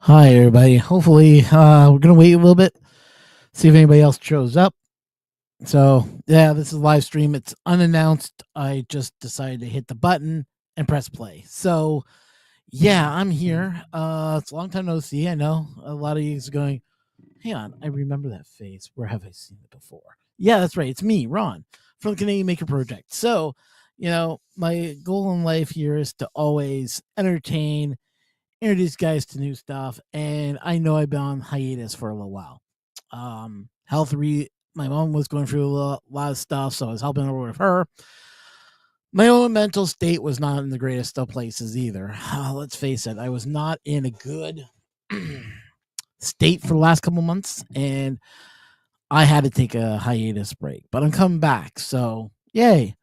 Hi, everybody. Hopefully, we're going to wait a little bit, see if anybody else shows up. So, yeah, this is a live stream. It's unannounced. I just decided to hit the button and press play. So, yeah, I'm here. It's a long time no see. I know a lot of you are going, hang on, I remember that face. Where have I seen it before? Yeah, that's right. It's me, Ron, from the Canadian Maker Project. So, my goal in life here is to always entertain, introduce guys to new stuff, and I know I've been on hiatus for a little while. My mom was going through a lot of stuff, so I was helping her with her. My own mental state was not in the greatest of places either. Let's face it, I was not in a good state for the last couple months, and I had to take a hiatus break. But I'm coming back, so yay!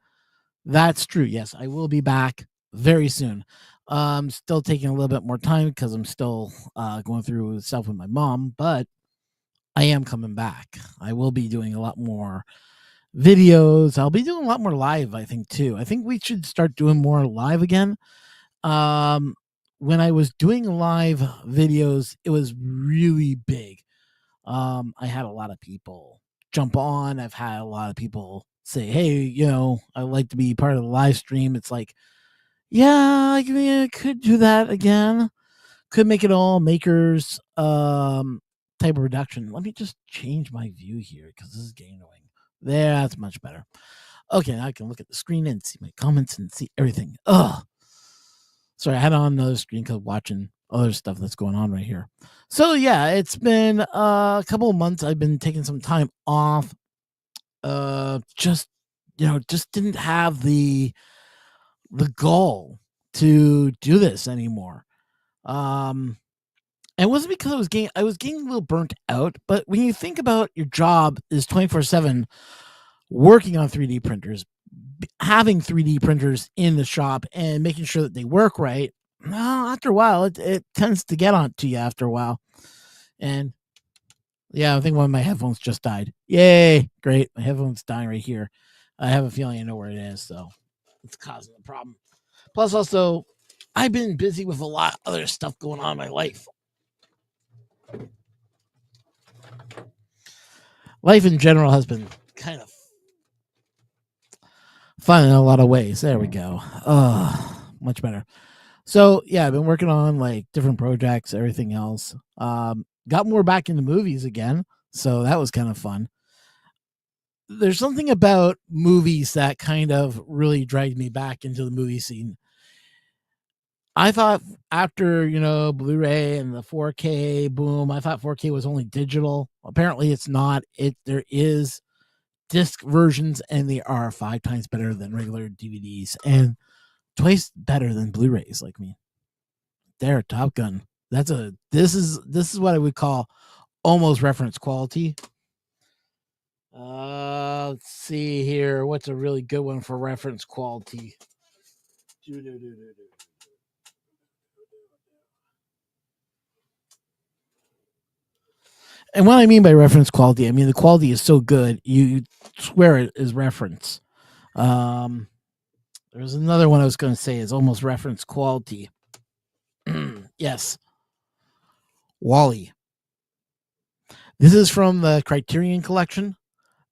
That's true. Yes, I will be back very soon. Still taking a little bit more time because I'm still going through stuff with my mom, but I am coming back. I will be doing a lot more videos. I'll be doing a lot more live, I think, too. I think we should start doing more live again. When I was doing live videos, it was really big. I had a lot of people jump on. I've had a lot of people say, hey, I'd like to be part of the live stream. It's like, yeah, I could do that again. Could make it all makers type of reduction. Let me just change my view here because this is getting annoying. There, that's much better. Okay, now I can look at the screen and see my comments and see everything. Ugh. Sorry, I had on another screen because watching other stuff that's going on right here. So yeah, it's been a couple of months. I've been taking some time off. Just just didn't have the goal to do this anymore. And it wasn't because I was getting a little burnt out, but when you think about your job is 24/7 working on 3D printers, having 3D printers in the shop and making sure that they work right, well, after a while, it tends to get on to you after a while. And yeah, I think one of my headphones just died. Yay! Great. My headphone's dying right here. I have a feeling I know where it is, so it's causing a problem. Plus, also, I've been busy with a lot of other stuff going on in my life. Life in general has been kind of fun in a lot of ways. There we go. Much better. So yeah, I've been working on like different projects, everything else. Got more back into movies again, so that was kind of fun. There's something about movies that kind of really dragged me back into the movie scene. I thought after, Blu-ray and the 4K boom, I thought 4K was only digital. Apparently it's not. There is disc versions and they are 5 times better than regular DVDs and twice better than Blu-rays. Like me. They're Top Gun. This is what I would call almost reference quality. Let's see here. What's a really good one for reference quality? And what I mean by reference quality, I mean the quality is so good you swear it is reference. There's another one I was going to say is almost reference quality. Yes, Wally. This is from the Criterion Collection.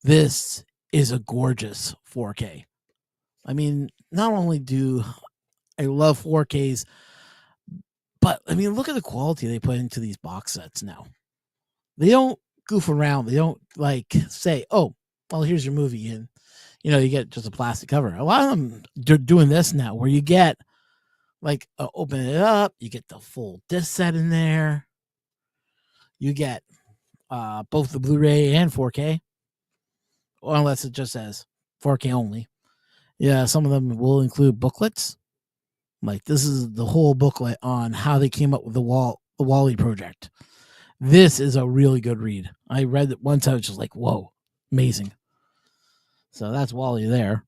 This is a gorgeous 4K. I mean, not only do I love 4Ks, but I mean, look at the quality they put into these box sets now. They don't goof around. They don't like say, "Oh, well, here's your movie," and you get just a plastic cover. A lot of them are doing this now, where you get like open it up, you get the full disc set in there. You get both the Blu-ray and 4K, or unless it just says 4K only. Yeah, some of them will include booklets. Like this is the whole booklet on how they came up with the Wally project. This is a really good read. I read it once. I was just like, whoa, amazing. So that's Wally there.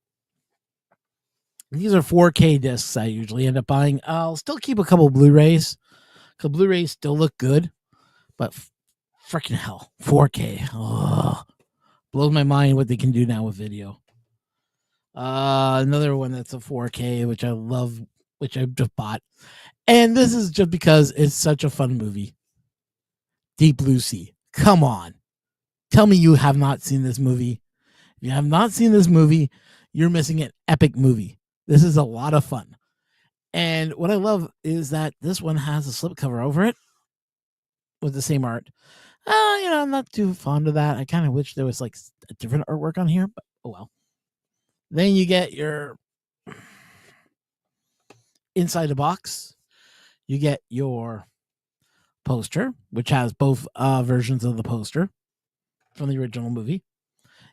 These are 4K discs I usually end up buying. I'll still keep a couple Blu-rays because Blu-rays still look good, but freaking hell, 4K. Ugh. Blows my mind what they can do now with video. Another one that's a 4K, which I love, which I just bought. And this is just because it's such a fun movie. Deep Blue Sea. Come on. Tell me you have not seen this movie. If you have not seen this movie, you're missing an epic movie. This is a lot of fun. And what I love is that this one has a slipcover over it with the same art. I'm not too fond of that. I kind of wish there was like a different artwork on here, but oh well. Then you get your inside the box. You get your poster, which has both versions of the poster from the original movie.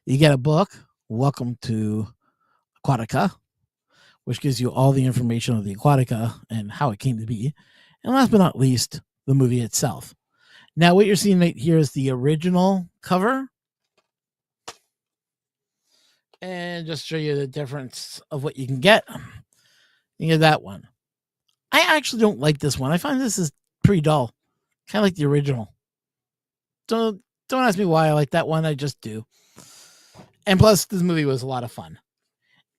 You get a book, Welcome to Aquatica, which gives you all the information of the Aquatica and how it came to be. And last but not least, the movie itself. Now, what you're seeing right here is the original cover. And just show you the difference of what you can get. You get that one. I actually don't like this one. I find this is pretty dull. Kind of like the original. Don't ask me why I like that one. I just do. And plus, this movie was a lot of fun.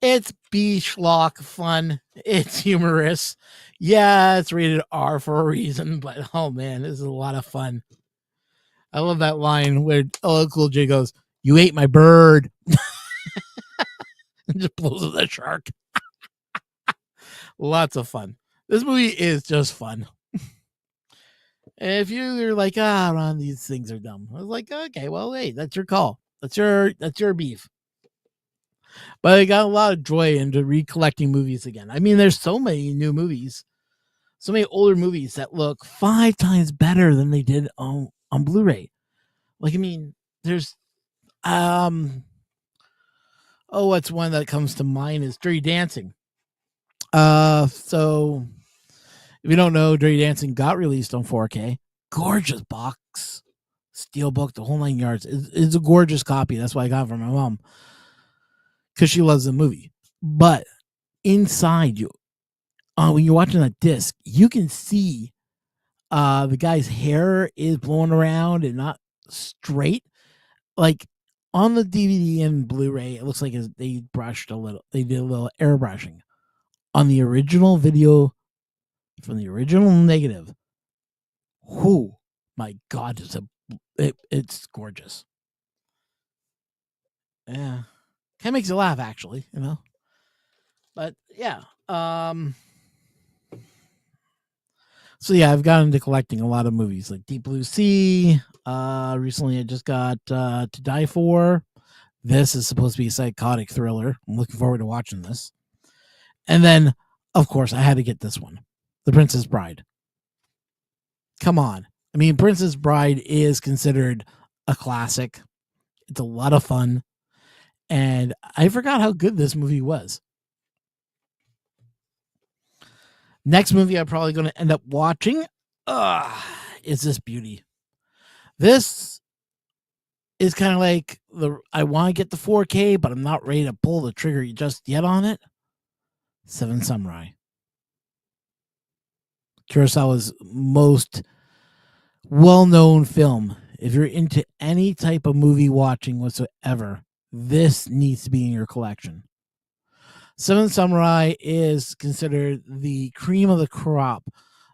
It's B-schlock fun. It's humorous. Yeah, it's rated R for a reason, but oh man, this is a lot of fun. I love that line where LL Cool J goes, "You ate my bird." And just blows up the shark. Lots of fun. This movie is just fun. If you're like, Ron, these things are dumb. I was like, okay, well, hey, that's your call. That's your beef. But I got a lot of joy into recollecting movies again. I mean, there's so many new movies, so many older movies that look 5 times better than they did on Blu-ray. Like, I mean, there's what's one that comes to mind is Dirty Dancing. So if you don't know, Dirty Dancing got released on 4K. Gorgeous box, steelbook, the whole 9 yards. It's a gorgeous copy. That's why I got it from my mom, because she loves the movie. But inside you, when you're watching that disc, you can see the guy's hair is blowing around and not straight. Like on the DVD and Blu-ray, it looks like they brushed a little. They did a little airbrushing. On the original video, from the original negative, my God, it's gorgeous. Yeah, kind of makes you laugh, actually, But yeah, so yeah, I've gotten into collecting a lot of movies like Deep Blue Sea. Recently I just got To Die For. This is supposed to be a psychotic thriller. I'm looking forward to watching this. And then, of course, I had to get this one, The Princess Bride. Come on. I mean, Princess Bride is considered a classic. It's a lot of fun. And I forgot how good this movie was. Next movie I'm probably going to end up watching is this beauty. This is kind of like I want to get the 4K, but I'm not ready to pull the trigger just yet on it. Seven Samurai. Kurosawa's most well-known film. If you're into any type of movie watching whatsoever, this needs to be in your collection. Seven Samurai is considered the cream of the crop,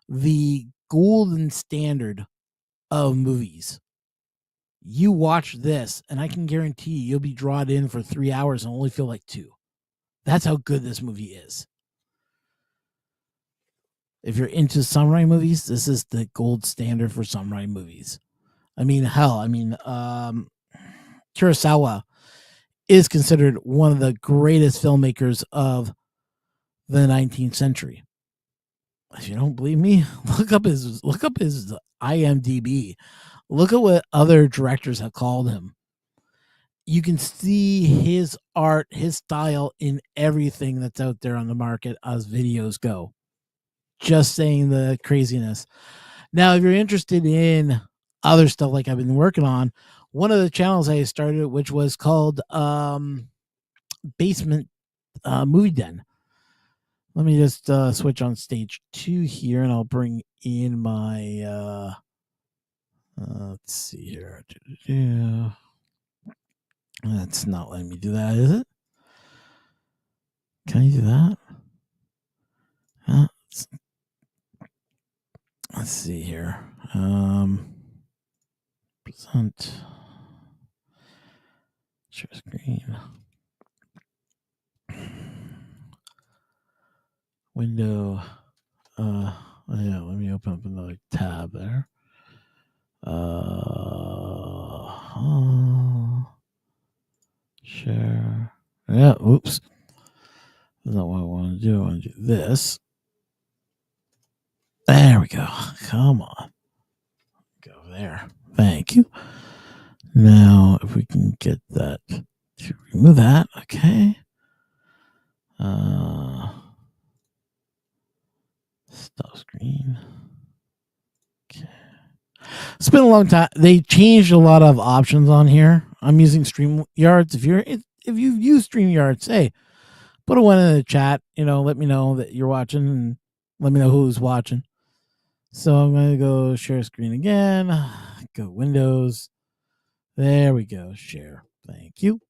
the golden standard of movies. You watch this, and I can guarantee you'll be drawn in for 3 hours and only feel like 2. That's how good this movie is. If you're into samurai movies, this is the gold standard for samurai movies. I mean, hell, Kurosawa is considered one of the greatest filmmakers of the 19th century. If you don't believe me, look up his IMDb. Look at what other directors have called him. You can see his art, his style in everything that's out there on the market as videos go. Just saying the craziness. Now, if you're interested in other stuff like I've been working on, one of the channels I started, which was called Basement Movie Den. Let me just switch on stage 2 here, and I'll bring in my let's see here. That's not letting me do that, is it? Can I do that? Let's see here. Present. Share screen. Window. Yeah, let me open up another tab there. Share. Yeah, oops. That's not what I want to do. I want to do this. There we go. Come on. Go there. Thank you. Now, if we can get that to remove that, okay. Stop screen. Okay. It's been a long time. They changed a lot of options on here. I'm using StreamYards. If you've used StreamYards, hey, put a one in the chat. Let me know that you're watching and let me know who's watching. So I'm going to go share screen again. Go Windows. There we go. Share. Thank you.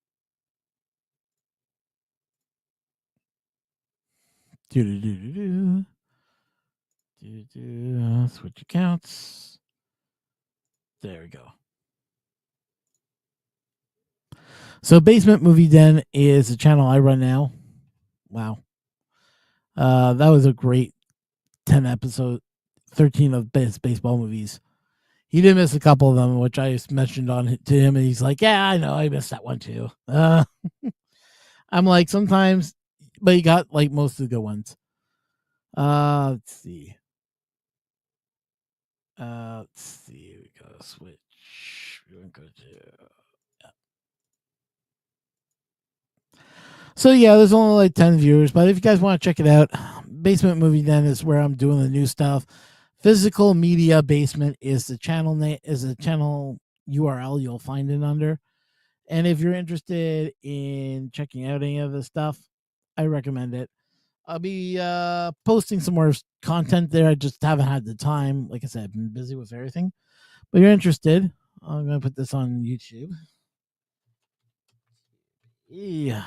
Switch accounts. There we go. So Basement Movie Den is a channel I run now. Wow. That was a great 10 episode, 13 of best baseball movies. He did miss a couple of them, which I just mentioned on to him, and he's like, "Yeah, I know, I missed that one too." I'm like, sometimes, but he got like most of the good ones. Let's see. We go switch. We're gonna go to. So yeah, there's only like 10 viewers, but if you guys want to check it out, Basement Movie Den is where I'm doing the new stuff. Physical Media Basement is the channel name, is a channel URL you'll find it under. And if you're interested in checking out any of this stuff, I recommend it. I'll be posting some more content there. I just haven't had the time. Like I said, I've been busy with everything. But if you're interested, I'm going to put this on YouTube. Yeah.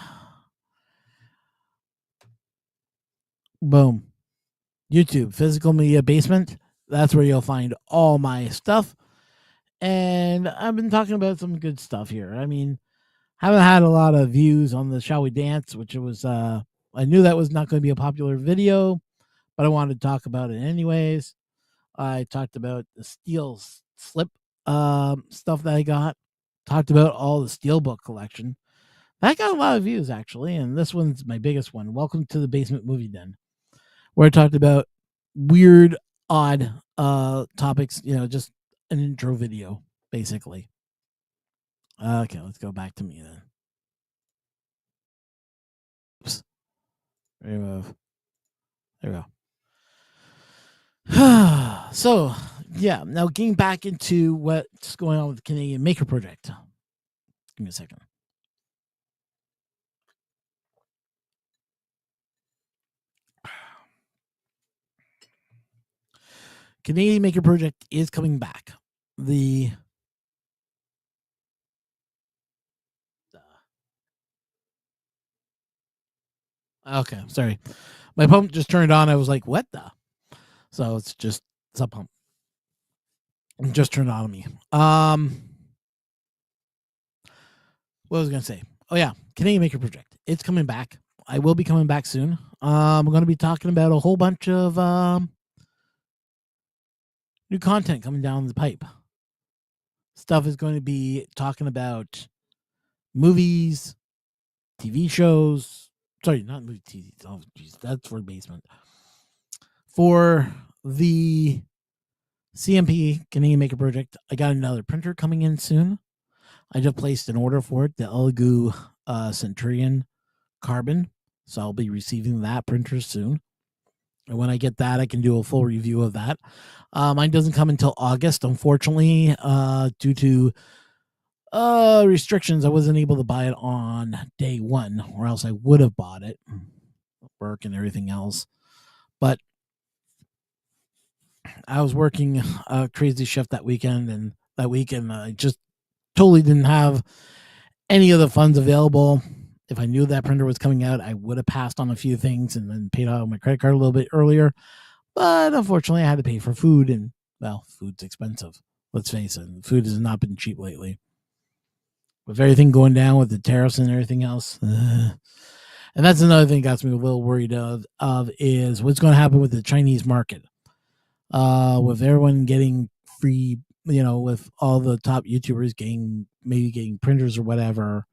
Boom. YouTube, Physical Media Basement. That's where you'll find all my stuff. And I've been talking about some good stuff here. I mean, haven't had a lot of views on the Shall We Dance, which was I knew that was not going to be a popular video, but I wanted to talk about it anyways. I talked about the steel slip stuff that I got. Talked about all the Steelbook collection. That got a lot of views actually, and this one's my biggest one. Welcome to the Basement Movie Den, where I talked about weird, odd topics. Just an intro video, basically. Okay, let's go back to me then. Oops. Remove. There we go. So, yeah, now getting back into what's going on with the Canadian Maker Project. Give me a second. Canadian Maker Project is coming back. Okay, sorry. My pump just turned on. I was like, what the? So it's just sub pump. It just turned on me. What was I going to say? Oh, yeah. Canadian Maker Project. It's coming back. I will be coming back soon. I'm going to be talking about a whole bunch of new content coming down the pipe. Stuff is going to be talking about movies, TV shows. Sorry, not movie TV. Oh, geez, that's for basement. For the CMP, Canadian Maker Project, I got another printer coming in soon. I just placed an order for it, the Elegoo Centurion Carbon. So I'll be receiving that printer soon. And when I get that, I can do a full review of that. Mine doesn't come until August, unfortunately, due to restrictions. I wasn't able to buy it on day one, or else I would have bought it. Work and everything else. But I was working a crazy shift that weekend, and I just totally didn't have any of the funds available. If I knew that printer was coming out, I would have passed on a few things and then paid out my credit card a little bit earlier. But unfortunately, I had to pay for food, and well, food's expensive. Let's face it, food has not been cheap lately. With everything going down with the tariffs and everything else. And that's another thing got me a little worried of is what's going to happen with the Chinese market. With everyone getting free, with all the top YouTubers getting printers or whatever.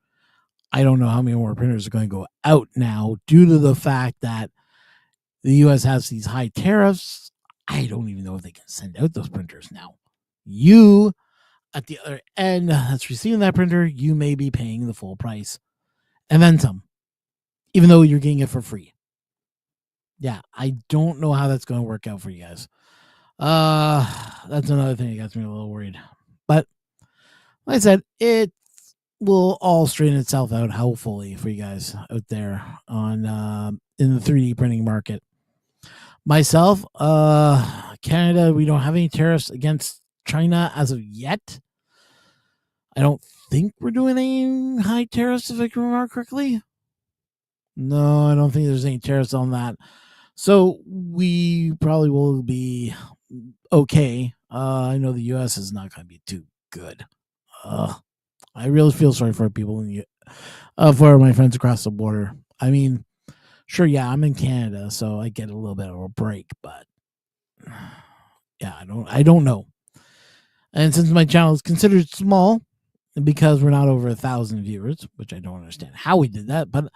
I don't know how many more printers are going to go out now due to the fact that the U.S. has these high tariffs. I don't even know if they can send out those printers now. You, at the other end that's receiving that printer, you may be paying the full price and then some, even though you're getting it for free. Yeah, I don't know how that's going to work out for you guys. That's another thing that gets me a little worried. But like I said, it will all straighten itself out hopefully for you guys out there on in the 3D printing market. Myself, Canada, we don't have any tariffs against China as of yet. I don't think we're doing any high tariffs, if I can remember correctly. No, I don't think there's any tariffs on that. So we probably will be okay. I know the U.S. is not going to be too good. I really feel sorry for people for my friends across the border. I mean, sure, yeah, I'm in Canada, so I get a little bit of a break, but yeah, I don't know. And since my channel is considered small, because we're not over 1,000 viewers, which I don't understand how we did that, but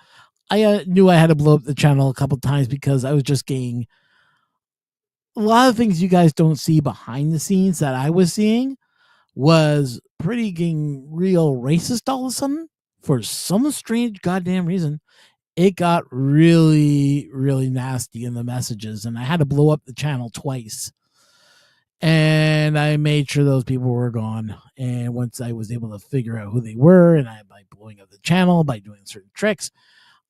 I knew I had to blow up the channel a couple times because I was just getting a lot of things you guys don't see behind the scenes that I was seeing was pretty getting real racist all of a sudden for some strange goddamn reason. It got really, really nasty in the messages, and I had to blow up the channel twice. And I made sure those people were gone. And once I was able to figure out who they were, and by blowing up the channel, by doing certain tricks,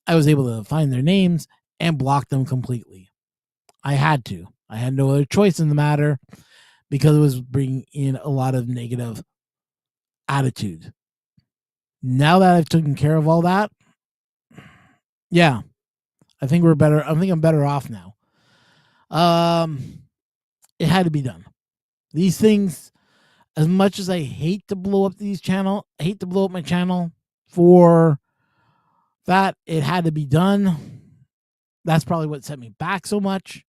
I was able to find their names and block them completely. I had to. I had no other choice in the matter because it was bringing in a lot of negative attitude. Now that I've taken care of all that, yeah, I think we're better. I think I'm better off now. It had to be done. These things, as much as I hate to blow up I hate to blow up my channel for that. It had to be done. That's probably what set me back so much.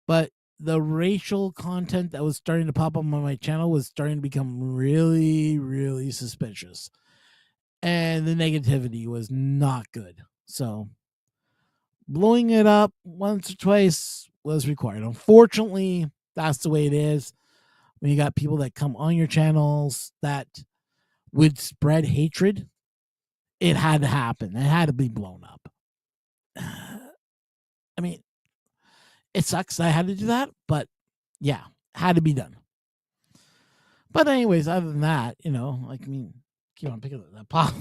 But the racial content that was starting to pop up on my channel was starting to become really, really suspicious. And the negativity was not good. So blowing it up once or twice was required. Unfortunately, that's the way it is. When you got people that come on your channels that would spread hatred, it had to happen. It had to be blown up. I mean, it sucks that I had to do that, but yeah, had to be done. But anyways, other than that, keep on picking that pop.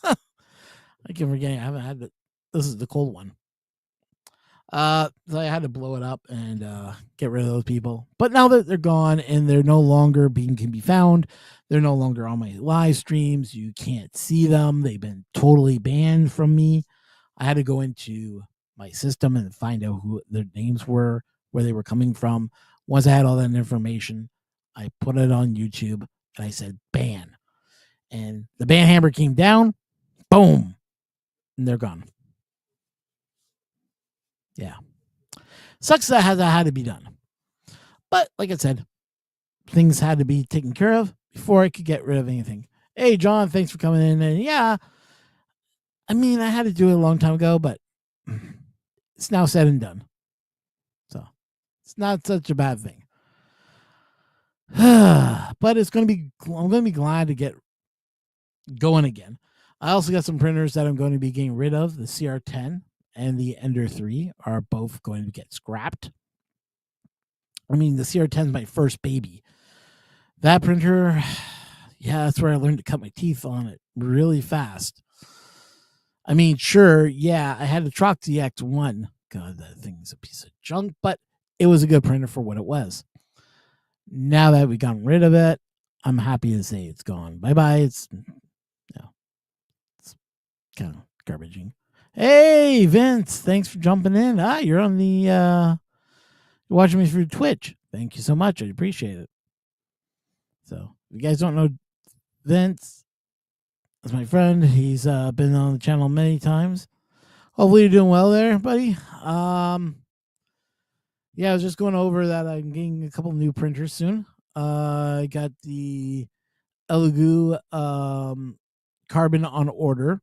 I keep forgetting I haven't had this is the cold one. So I had to blow it up and get rid of those people. But now that they're gone and they're no longer can be found, they're no longer on my live streams. You can't see them. They've been totally banned from me. I had to go into my system and find out who their names were, where they were coming from. Once I had all that information, I put it on YouTube and I said ban. And the ban hammer came down, boom, and they're gone. Yeah. Sucks that had to be done. But like I said, things had to be taken care of before I could get rid of anything. Hey, John, thanks for coming in. And yeah, I mean, I had to do it a long time ago, but it's now said and done. So it's not such a bad thing. But I'm going to be glad to get going again. I also got some printers that I'm going to be getting rid of. The CR10 and the Ender 3 are both going to get scrapped. I mean, the CR10 is my first baby. That printer, yeah, that's where I learned to cut my teeth on it really fast. I mean, sure, yeah, I had a Troxy X1. God, that thing's a piece of junk, but it was a good printer for what it was. Now that we've gotten rid of it, I'm happy to say it's gone. Bye-bye. It's kind of garbaging. Hey, Vince, thanks for jumping in. You're on the you're watching me through Twitch. Thank you so much. I appreciate it. So if you guys don't know Vince, that's my friend. He's been on the channel many times. Hopefully you're doing well there, buddy. Yeah, I was just going over that I'm getting a couple new printers soon. I got the Elegoo carbon on order.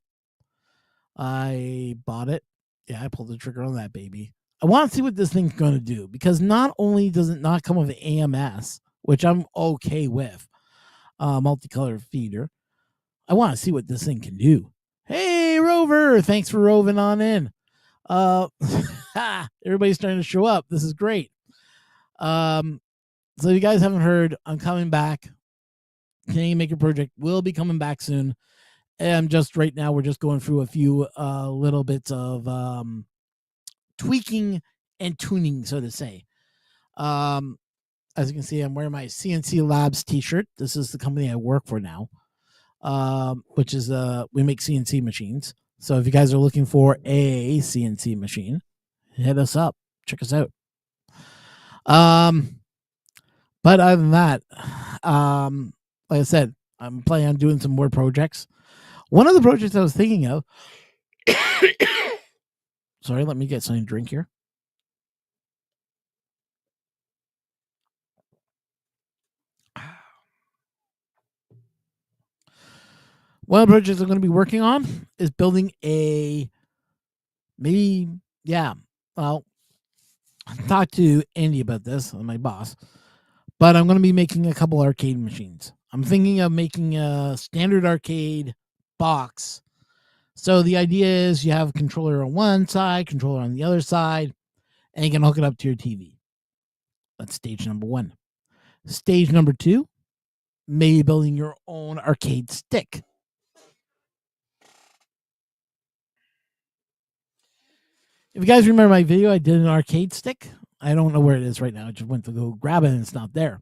I bought it. Yeah, I pulled the trigger on that baby. I want to see what this thing's going to do because not only does it not come with AMS, which I'm okay with, multicolored feeder, I want to see what this thing can do. Hey, Rover, thanks for roving on in. Everybody's starting to show up. This is great. So if you guys haven't heard, I'm coming back. Canadian Maker Project will be coming back soon. And just right now, we're just going through a few little bits of tweaking and tuning, so to say. As you can see, I'm wearing my CNC Labs t-shirt. This is the company I work for now, which is we make CNC machines. So if you guys are looking for a CNC machine, hit us up. Check us out. But other than that, like I said, I'm planning on doing some more projects. One of the projects I was thinking of, sorry, let me get something to drink here. One of the projects I'm going to be working on is building well, I talked to Andy about this, my boss, but I'm going to be making a couple arcade machines. I'm thinking of making a standard arcade box. So the idea is you have a controller on one side, controller on the other side, and you can hook it up to your TV. That's stage number 1. Stage number 2, maybe building your own arcade stick. If you guys remember my video, I did an arcade stick. I don't know where it is right now. I just went to go grab it and it's not there.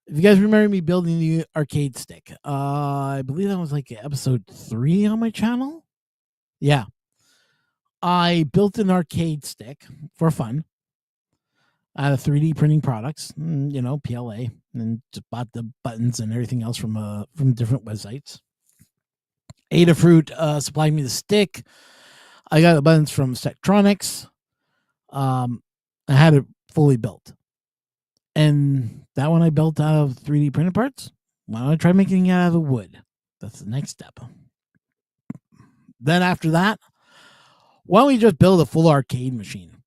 If you guys remember me building the arcade stick, I believe that was like episode 3 on my channel. Yeah. I built an arcade stick for fun out of 3D printing products, PLA, and just bought the buttons and everything else from different websites. Adafruit supplied me the stick. I got the buttons from Sectronics. I had it fully built. And that one I built out of 3D printed parts. Why don't I try making it out of wood? That's the next step. Then after that, why don't we just build a full arcade machine?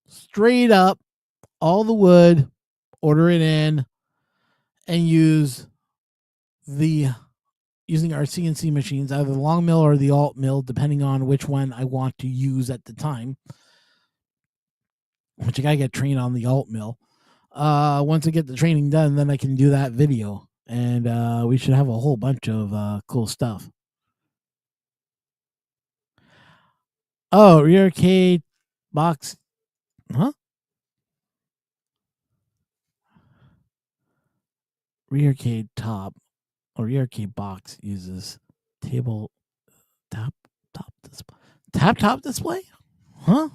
Straight up, all the wood, order it in, and using our CNC machines, either the long mill or the alt mill, depending on which one I want to use at the time. Which I gotta get trained on the alt mill. Once I get the training done, then I can do that video, and we should have a whole bunch of cool stuff. Oh, rear arcade box, huh? Rear arcade top or rear arcade box uses table top display, huh?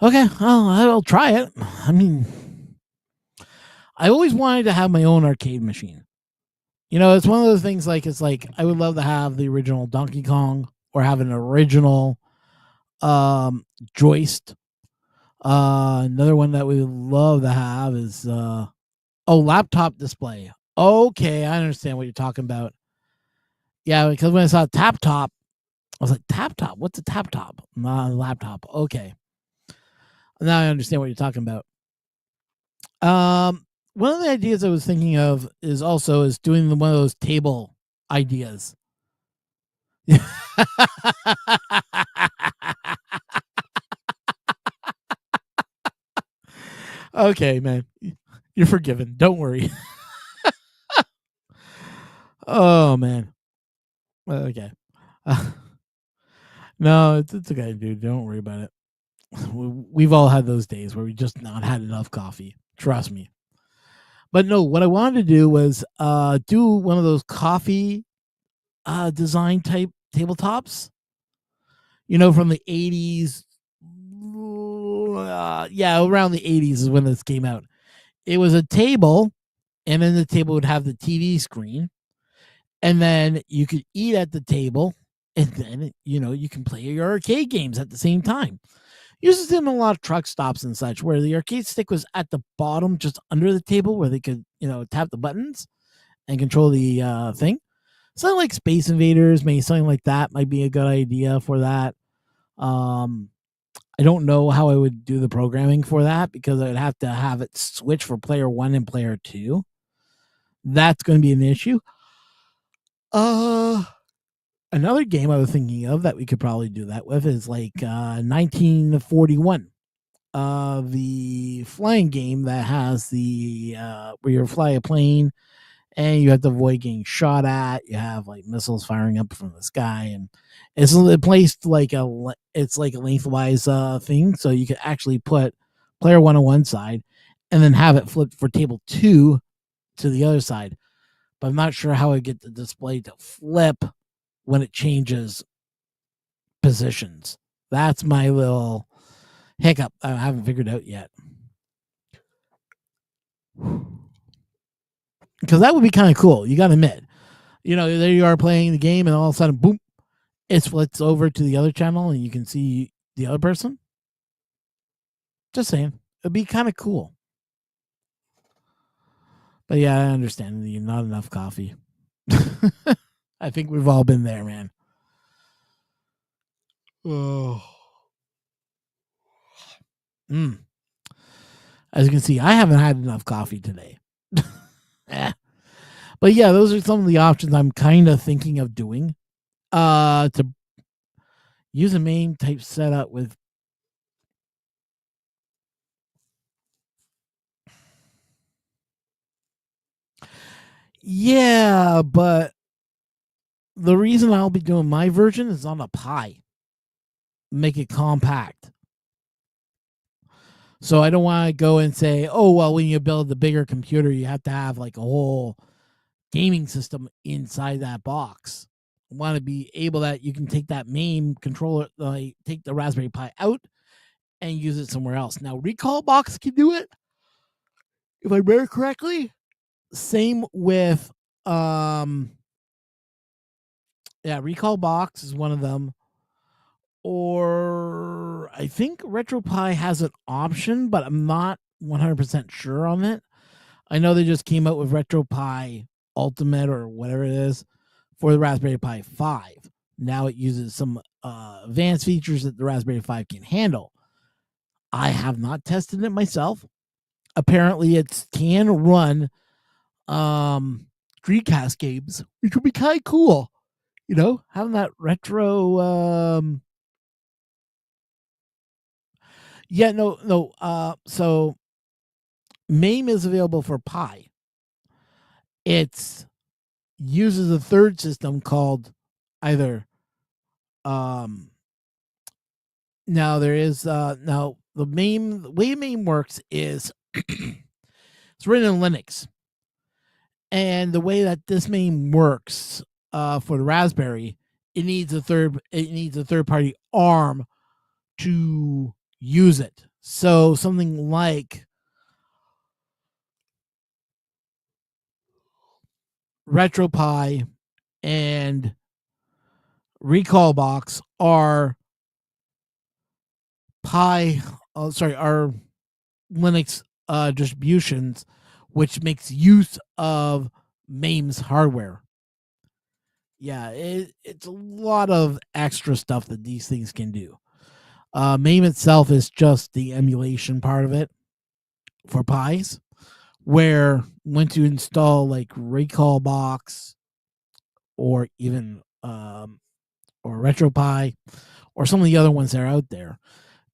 Okay, well, I'll try it. I mean, I always wanted to have my own arcade machine. It's one of those things it's like I would love to have the original Donkey Kong or have an original joist. Another one that we would love to have is laptop display. Okay, I understand what you're talking about. Yeah, because when I saw tap top, I was like, tap top? What's a tap top? Laptop. Okay. Now I understand what you're talking about. One of the ideas I was thinking of is doing one of those table ideas. Okay, man. You're forgiven. Don't worry. Oh, man. Okay. No, it's okay, dude. Don't worry about it. We've all had those days where we just not had enough coffee. Trust me. But no, what I wanted to do was do one of those coffee design type tabletops. From the 80s. Yeah, around the 80s is when this came out. It was a table and then the table would have the TV screen, and then you could eat at the table, and then you can play your arcade games at the same time. Uses in a lot of truck stops and such, where the arcade stick was at the bottom, just under the table, where they could tap the buttons and control the thing. Something like Space Invaders, maybe something like that might be a good idea for that. Um, I don't know how I would do the programming for that, because I'd have to have it switch for player 1 and player 2. That's going to be an issue. Another game I was thinking of that we could probably do that with is like 1941. The flying game that has the where you fly a plane and you have to avoid getting shot at. You have like missiles firing up from the sky, and it's placed like it's like a lengthwise thing, so you could actually put player 1 on one side and then have it flipped for table 2 to the other side. But I'm not sure how I get the display to flip when it changes positions. That's my little hiccup I haven't figured out yet. Because that would be kind of cool. You got to admit, there you are playing the game, and all of a sudden, boom, it splits over to the other channel, and you can see the other person. Just saying, it'd be kind of cool. But yeah, I understand not enough coffee. I think we've all been there, man. Oh. As you can see, I haven't had enough coffee today. But yeah, those are some of the options I'm kind of thinking of doing. To use a MAME type setup with. Yeah, but the reason I'll be doing my version is on a Pi. Make it compact. So I don't want to go and say, oh, well, when you build the bigger computer, you have to have like a whole gaming system inside that box. I want to be able that you can take that MAME controller, take the Raspberry Pi out and use it somewhere else. Now, Recall Box can do it, if I remember correctly. Same with, Recall Box is one of them. Or I think RetroPie has an option, but I'm not 100% sure on it. I know they just came out with RetroPie Ultimate or whatever it is for the Raspberry Pi 5. Now it uses some advanced features that the Raspberry 5 can handle. I have not tested it myself. Apparently, it can run Dreamcast games, which would be kind of cool. Having that retro. Yeah, no. So MAME is available for Pi. It uses a third system called either. Now there is now the way MAME works is it's written in Linux, and the way that this MAME works for the Raspberry, it needs a third party ARM to use it. So something like RetroPie and Recall Box are are Linux distributions, which makes use of MAME's hardware. Yeah, it's a lot of extra stuff that these things can do. MAME itself is just the emulation part of it for Pis, where once you install like Recall Box or even or RetroPie or some of the other ones that are out there,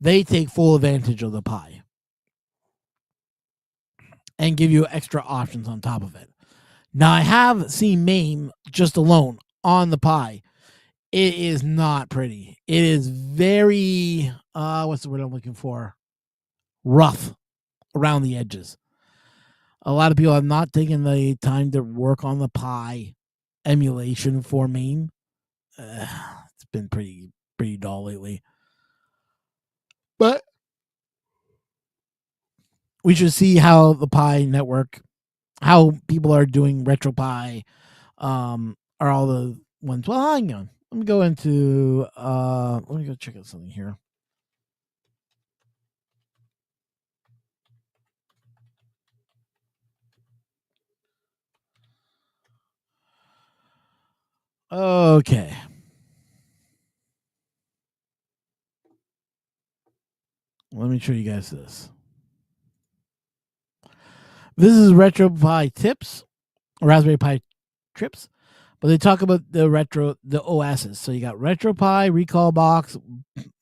they take full advantage of the Pi and give you extra options on top of it. Now, I have seen MAME just alone on the Pi. It is not pretty. It is very, what's the word I'm looking for? Rough around the edges. A lot of people have not taken the time to work on the Pi emulation for MAME. It's been pretty dull lately. But we should see how the Pi network how people are doing RetroPie, are all the ones. Well, hang on. Let me go into let me go check out something here. Okay. Let me show you guys this. This is RetroPie tips, Raspberry Pi trips, but they talk about the OSs. So you got RetroPie, Recalbox,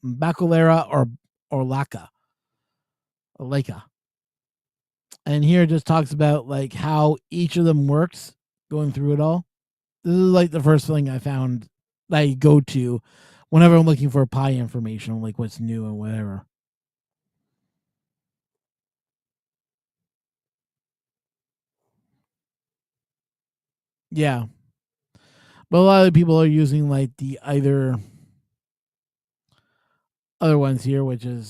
Baculera, or Leica. And here it just talks about like how each of them works, going through it all. This is like the first thing I found that I go to whenever I'm looking for Pi information, like what's new and whatever. Yeah, but a lot of people are using like the either other ones here, which you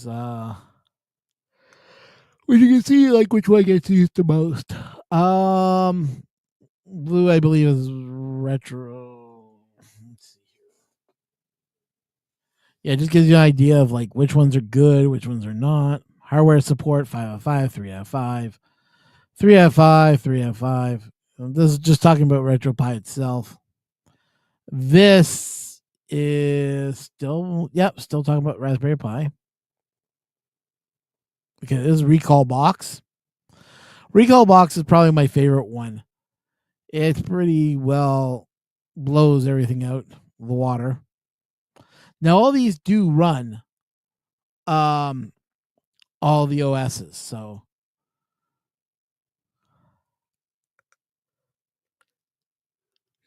can see like which one gets used the most. Um, Blue, I believe, is retro. Let's see. Yeah, it just gives you an idea of like which ones are good, which ones are not. Hardware support 5 out of 5, 3 out of 5, 3 out of 5, 3 out of 5. This is just talking about RetroPie itself. This is still, yep, still talking about Raspberry Pi. Okay, this is Recall Box. Recall Box is probably my favorite one. It's pretty well blows everything out the water. Now all these do run um all the OSs, so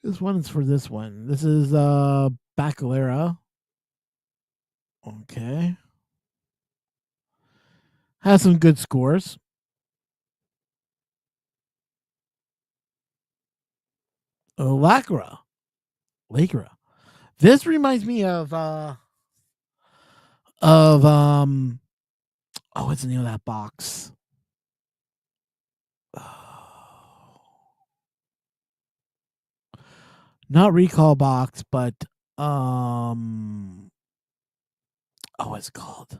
this one is for this one. This is Bacalera. Okay. Has some good scores. Lacra. Lacra. This reminds me of oh, what's the name of that box? Not Recall Box, but oh, what's it called?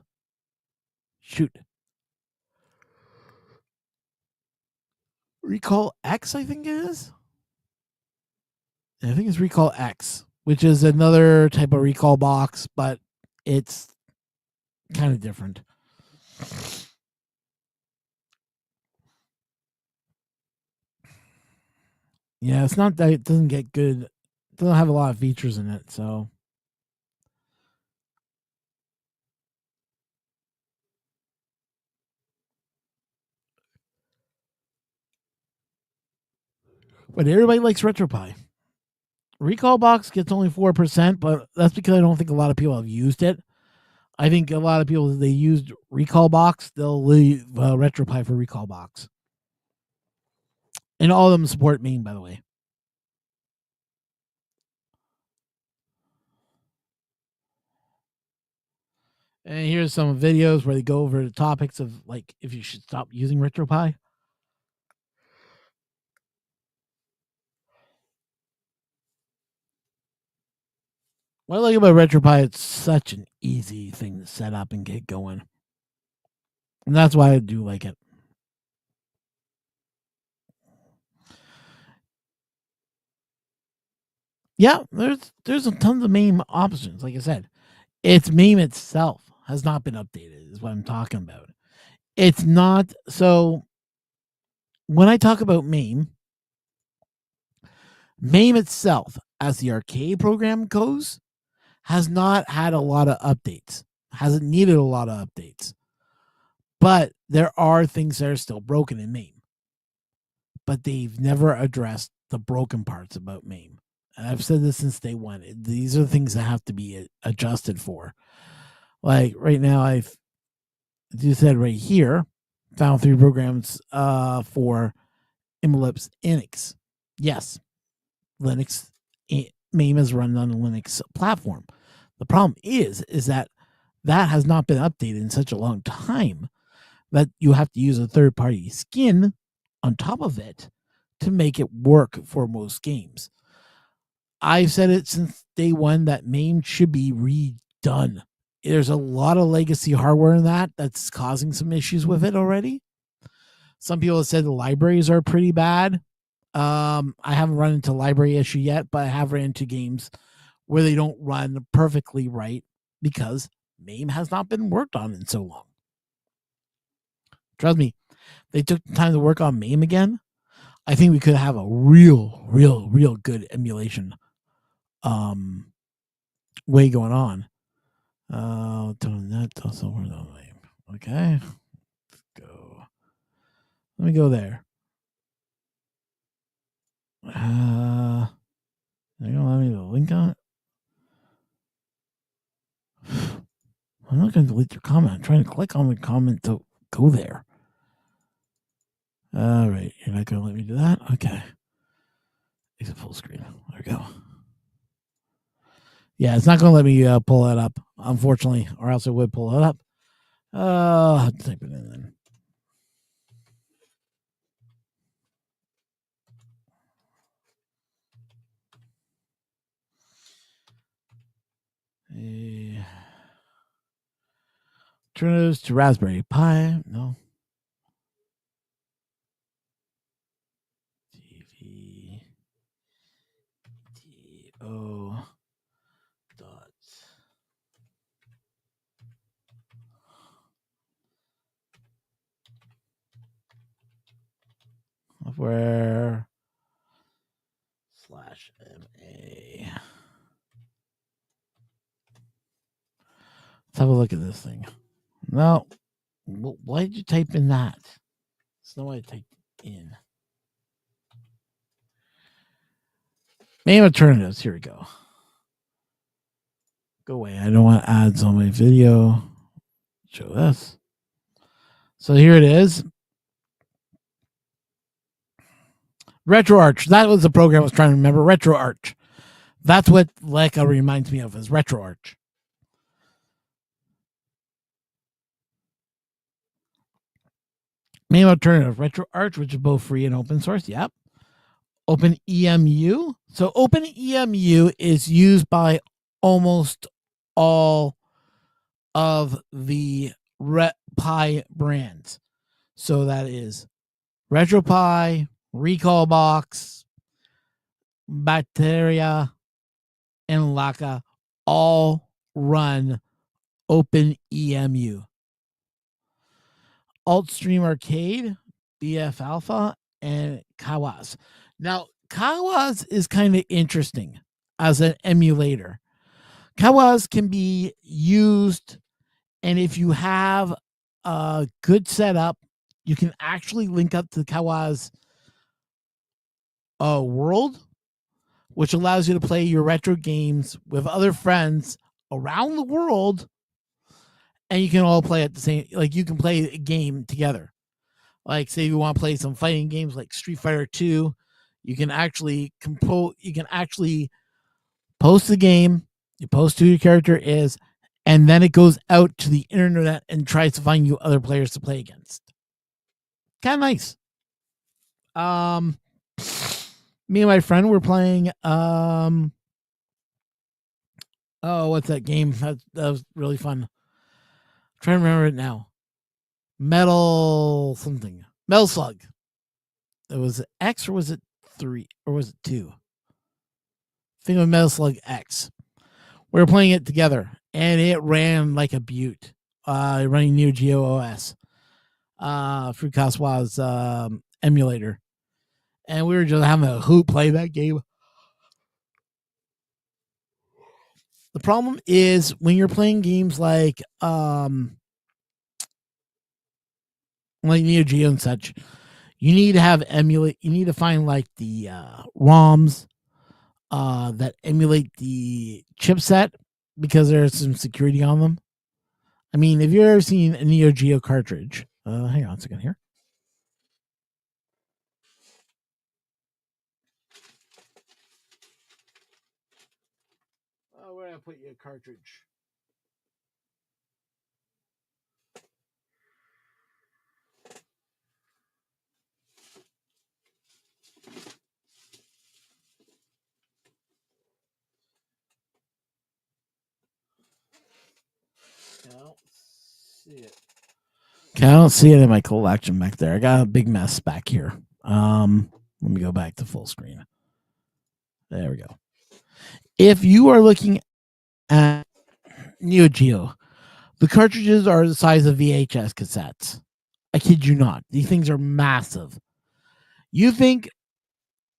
Shoot. Recall X, I think it is. I think it's Recall X, which is another type of recall box, but it's kind of different. Yeah, it's not that it doesn't get good. It doesn't have a lot of features in it, so. But everybody likes RetroPie. Recall Box gets only 4%, but that's because I don't think a lot of people have used it. I think a lot of people, if they used Recall Box, they'll leave RetroPie for Recall Box. And all of them support MAME, by the way. And here's some videos where they go over the topics of like if you should stop using RetroPie. What I like about RetroPie, it's such an easy thing to set up and get going. And that's why I do like it. Yeah, there's a tons of MAME options. Like I said, its MAME itself has not been updated, is what I'm talking about. It's not so when I talk about MAME itself, as the arcade program goes, has not had a lot of updates. Hasn't needed a lot of updates. But there are things that are still broken in MAME. But they've never addressed the broken parts about MAME. And I've said this since day one. These are the things that have to be adjusted for. Like right now, I've you said right here, found 3 programs for Eclipse Linux. Yes, Linux MAME is run on a Linux platform. The problem is that has not been updated in such a long time that you have to use a third party skin on top of it to make it work for most games. I've said it since day one that MAME should be redone. There's a lot of legacy hardware in that's causing some issues with it already. Some people have said the libraries are pretty bad. I haven't run into library issue yet, but I have ran into games where they don't run perfectly right because MAME has not been worked on in so long. Trust me, they took the time to work on MAME again. I think we could have a real good emulation way going on. Okay, let's go. Let me go there. Are you gonna let me the link on it? I'm not gonna delete your comment. I'm trying to click on the comment to go there. All right, you're not gonna let me do that? Okay. Exit full screen. There we go. Yeah, it's not gonna let me pull that up, unfortunately, or else it would pull it up. I'll type it in then. Alternatives to Raspberry Pi. No. TV. DO. Dot. Software. /MA. Let's have a look at this thing. No. Why did you type in that? There's no way to type in. Main alternatives. Here we go. Go away. I don't want ads on my video. Show this. So here it is. RetroArch. That was the program I was trying to remember. RetroArch. That's what Leica reminds me of, is RetroArch. Main alternative, RetroArch, which is both free and open source. Yep. OpenEMU. So OpenEMU is used by almost all of the Pi brands. So that is RetroPie, Recalbox, Bacteria, and Leica all run OpenEMU. Altstream Arcade, BF Alpha, and Kawas. Now, Kawas is kind of interesting as an emulator. Kawas can be used, and if you have a good setup, you can actually link up to the Kawas world, which allows you to play your retro games with other friends around the world, and you can all play at the same. Like, you can play a game together. Like, say you want to play some fighting games like Street Fighter 2, you can actually post the game, you post who your character is, and then it goes out to the internet and tries to find you other players to play against. Kind of nice. Me and my friend were playing what's that game? That was really fun. I'm trying to remember it now. Metal Slug. It was X, or was it 3, or was it 2? I think it was Metal Slug X. We were playing it together, and it ran like a beaut. Running Neo Geo OS, Fukasawa's emulator, and we were just having a hoot play that game. The problem is when you're playing games like Neo Geo and such, you need to have emulate. You need to find like the ROMs that emulate the chipset, because there's some security on them. I mean, if you've ever seen a Neo Geo cartridge, hang on a second here. Where did I put your cartridge? don't see it. Okay, I don't see it in my collection back there. I got a big mess back here. Let me go back to full screen. There we go. If you are looking at Neo Geo, the cartridges are the size of VHS cassettes. I kid you not. These things are massive. You think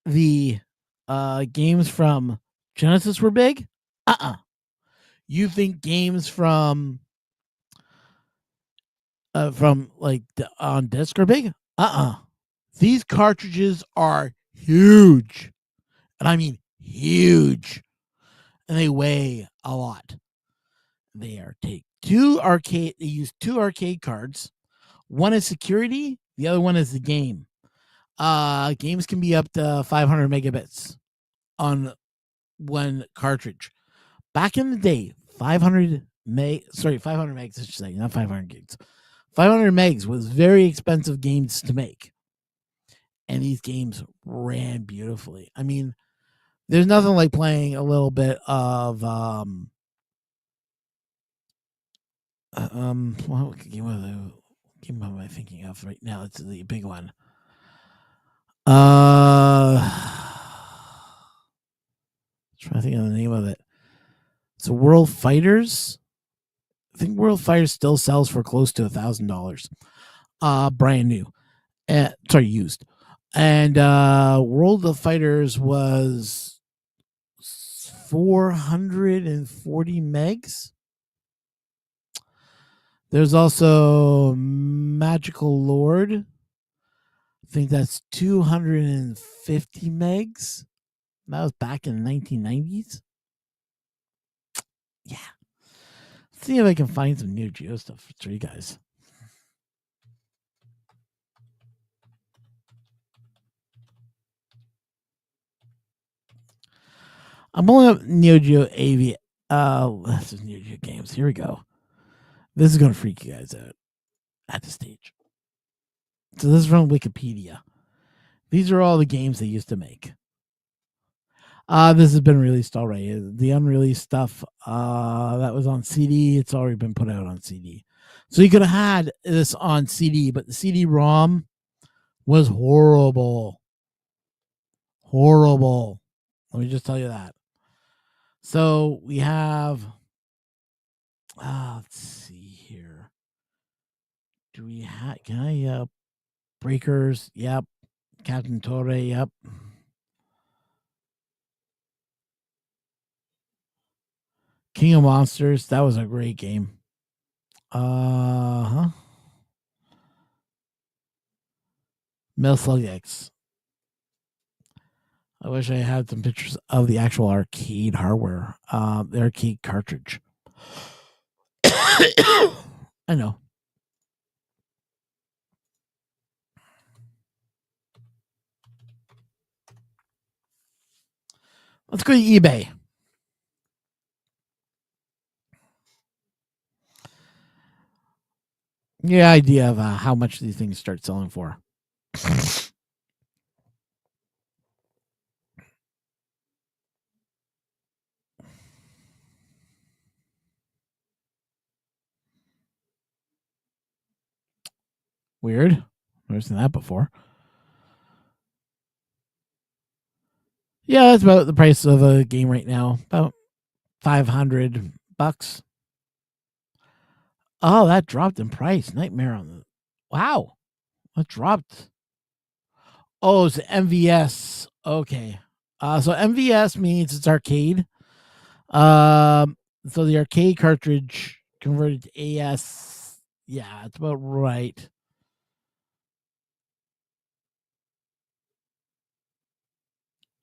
the games from Genesis were big? You think games from like on disc are big? These cartridges are huge, and I mean huge, and they weigh a lot. They use two arcade cards. One is security, the other one is the game. Games can be up to 500 megabits on one cartridge. Back in the day, 500 megs, I should say, not 500 gigs. 500 megs was very expensive games to make. And these games ran beautifully. I mean, there's nothing like playing a little bit of what game am I thinking of right now? It's the big one. Trying to think of the name of it. It's World Fighters. I think World Fighters still sells for close to $1,000. Brand new. Used. And World of Fighters was 440 megs. There's also Magical Lord. I think that's 250 megs. That was back in the 1990s. Yeah. Let's see if I can find some Neo Geo stuff for you guys. I'm pulling up Neo Geo AV. This is Neo Geo games. Here we go. This is going to freak you guys out at the stage. So this is from Wikipedia. These are all the games they used to make. This has been released already. The unreleased stuff that was on CD, it's already been put out on CD. So you could have had this on CD, but the CD-ROM was horrible. Horrible. Let me just tell you that. So we have, let's see here. Do we have, can I, Breakers? Yep. Captain Torre? Yep. King of Monsters, that was a great game. Metal Slug X. I wish I had some pictures of the actual arcade hardware, the arcade cartridge. I know. Let's go to eBay. Your idea of how much these things start selling for. Weird. Never seen that before. Yeah, that's about the price of a game right now. About $500. Oh, that dropped in price. Nightmare on the. Wow. That dropped. Oh, it's MVS. Okay. So MVS means it's arcade. So the arcade cartridge converted to AS. Yeah, it's about right.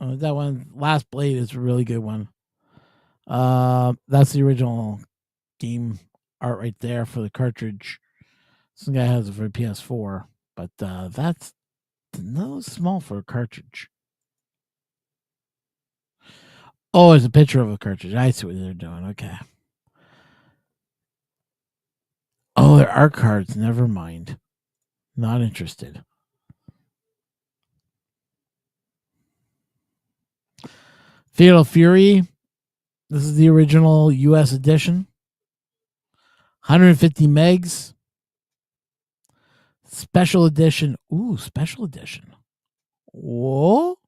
That one, Last Blade, is a really good one. That's the original game art right there for the cartridge. Some guy has it for PS4, but that's no small for a cartridge. Oh, it's a picture of a cartridge. I see what they're doing. Okay. Oh, there are cards. Never mind. Not interested. Fatal Fury. This is the original US edition. 150 megs. Special edition. Ooh, special edition. Whoa.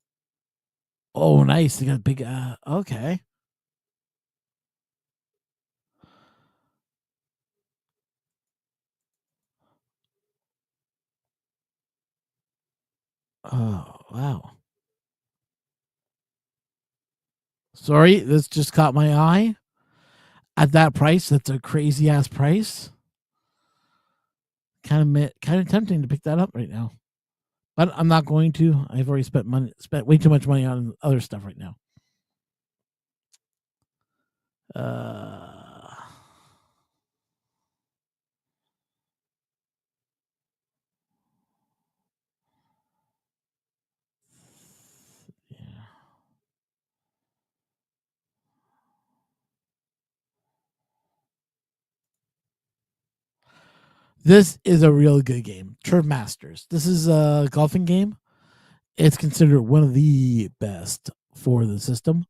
Oh, nice. They got a big. Okay. Oh, wow. Sorry, this just caught my eye. At that price, that's a crazy ass price. Kind of tempting to pick that up right now, but I'm not going to. I've already spent way too much money on other stuff right now. Uh, yeah. This is a real good game. Turf Masters. This is a golfing game. It's considered one of the best for the system.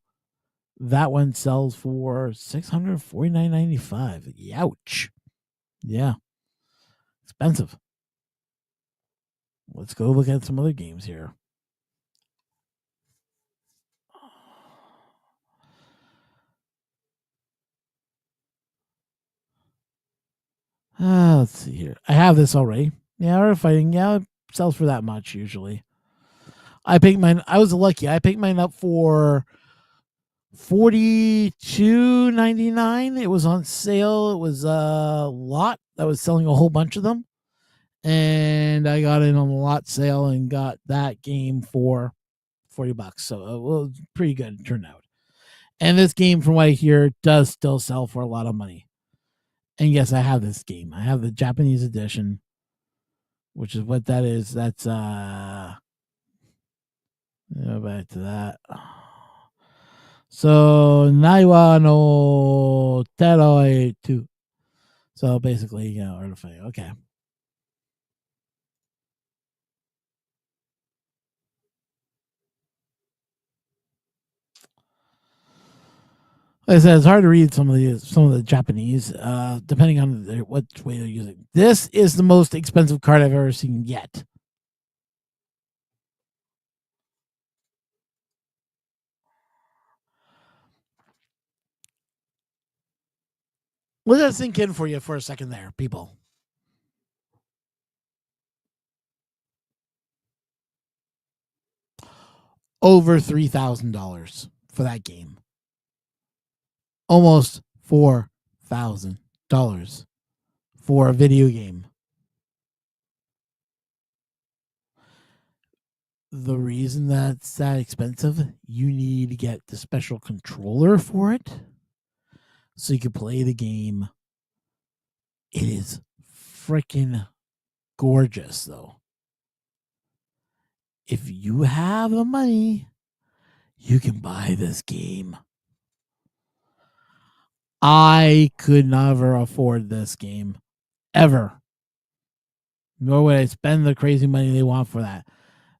That one sells for $649.95. Youch. Yeah, expensive. Let's go look at some other games here. Let's see here. I have this already. Yeah, Art of Fighting. Yeah, it sells for that much usually. I picked mine. I was lucky. I picked mine up for $42.99. It was on sale. It was a lot that was selling a whole bunch of them, and I got in on the lot sale and got that game for $40. So it was pretty good turnout. And this game, from what I hear, does still sell for a lot of money. And yes, I have this game. I have the Japanese edition, which is what that is. That's go back to that. So Naiwa no Teroi 2. So basically, artifact. Okay. Like I said, it's hard to read some of the Japanese, depending on what way they're using. This is the most expensive card I've ever seen yet. Let that sink in for you for a second there, people. Over $3,000 for that game. Almost $4,000 for a video game. The reason that's that expensive, you need to get the special controller for it so you can play the game. It is freaking gorgeous, though. If you have the money, you can buy this game. I could never afford this game ever. Nor would I spend the crazy money they want for that.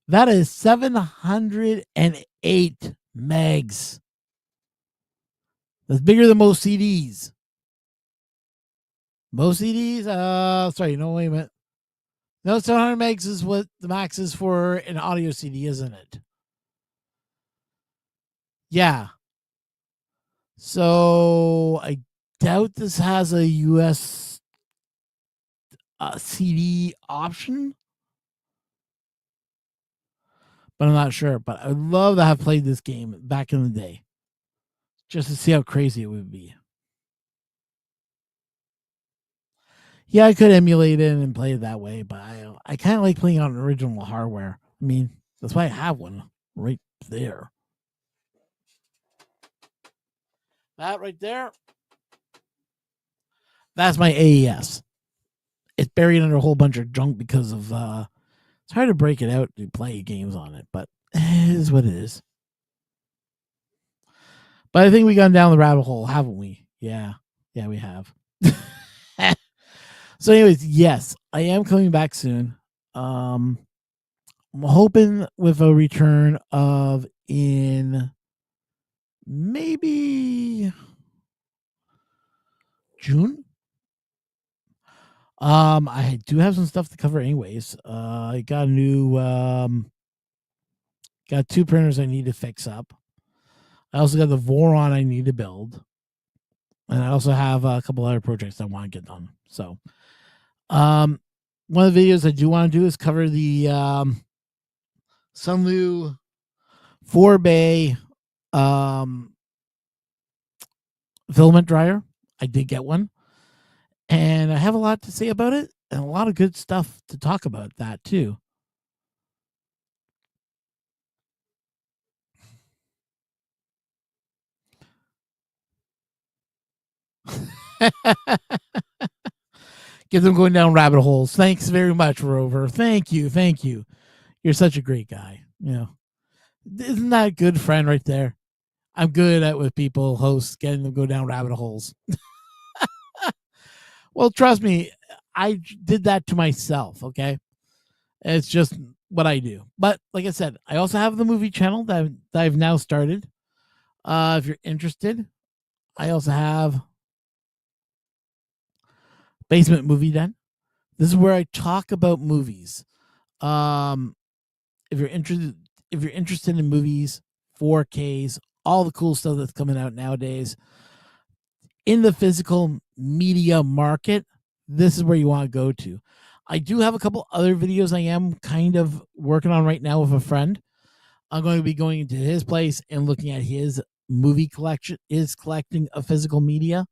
That is 708 megs. That's bigger than most CDs. Most CDs, sorry, no, wait a minute. No, 700 megs is what the max is for an audio CD, isn't it? Yeah. So I doubt this has a US CD option, but I'm not sure. But I would love to have played this game back in the day just to see how crazy it would be. Yeah, I could emulate it and play it that way, but I kind of like playing on original hardware. I mean, that's why I have one right there. That right there, that's my AES. It's buried under a whole bunch of junk because of it's hard to break it out to play games on it, but it is what it is. But I think we gone down the rabbit hole, haven't we? Yeah, we have. So, anyways, yes, I am coming back soon. I'm hoping with a return of in maybe June. I do have some stuff to cover anyways. I got a new got two printers I need to fix up. I also got the Voron I need to build. And I also have a couple other projects I want to get done. So, um, one of the videos I do want to do is cover the Sunlu 4-bay filament dryer. I did get one, and I have a lot to say about it and a lot of good stuff to talk about that too. Get them going down rabbit holes. Thanks very much, Rover. Thank you. Thank you. You're such a great guy. You know, isn't that a good friend right there? I'm good at with people, hosts, getting them go down rabbit holes. Well, trust me, I did that to myself. Okay, it's just what I do. But like I said, I also have the movie channel that I've now started. If you're interested, I also have Basement Movie Den. This is where I talk about movies. Um, if you're interested in movies, 4Ks, all the cool stuff that's coming out nowadays in the physical media market, this is where you want to go to. I do have a couple other videos I am kind of working on right now with a friend. I'm going to be going into his place and looking at his movie collection, his collecting of physical media.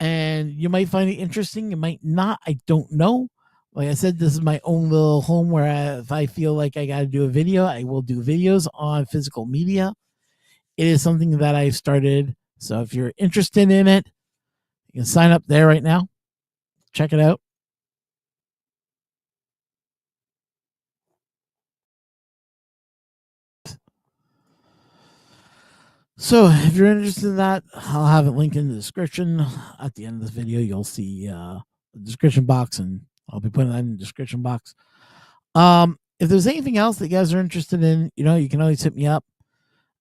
And you might find it interesting. You might not. I don't know. Like I said, this is my own little home where if I feel like I got to do a video, I will do videos on physical media. It is something that I've started. So if you're interested in it, you can sign up there right now. Check it out. So if you're interested in that, I'll have it linked in the description. At the end of this video, you'll see the description box, and I'll be putting that in the description box. If there's anything else that you guys are interested in, you can always hit me up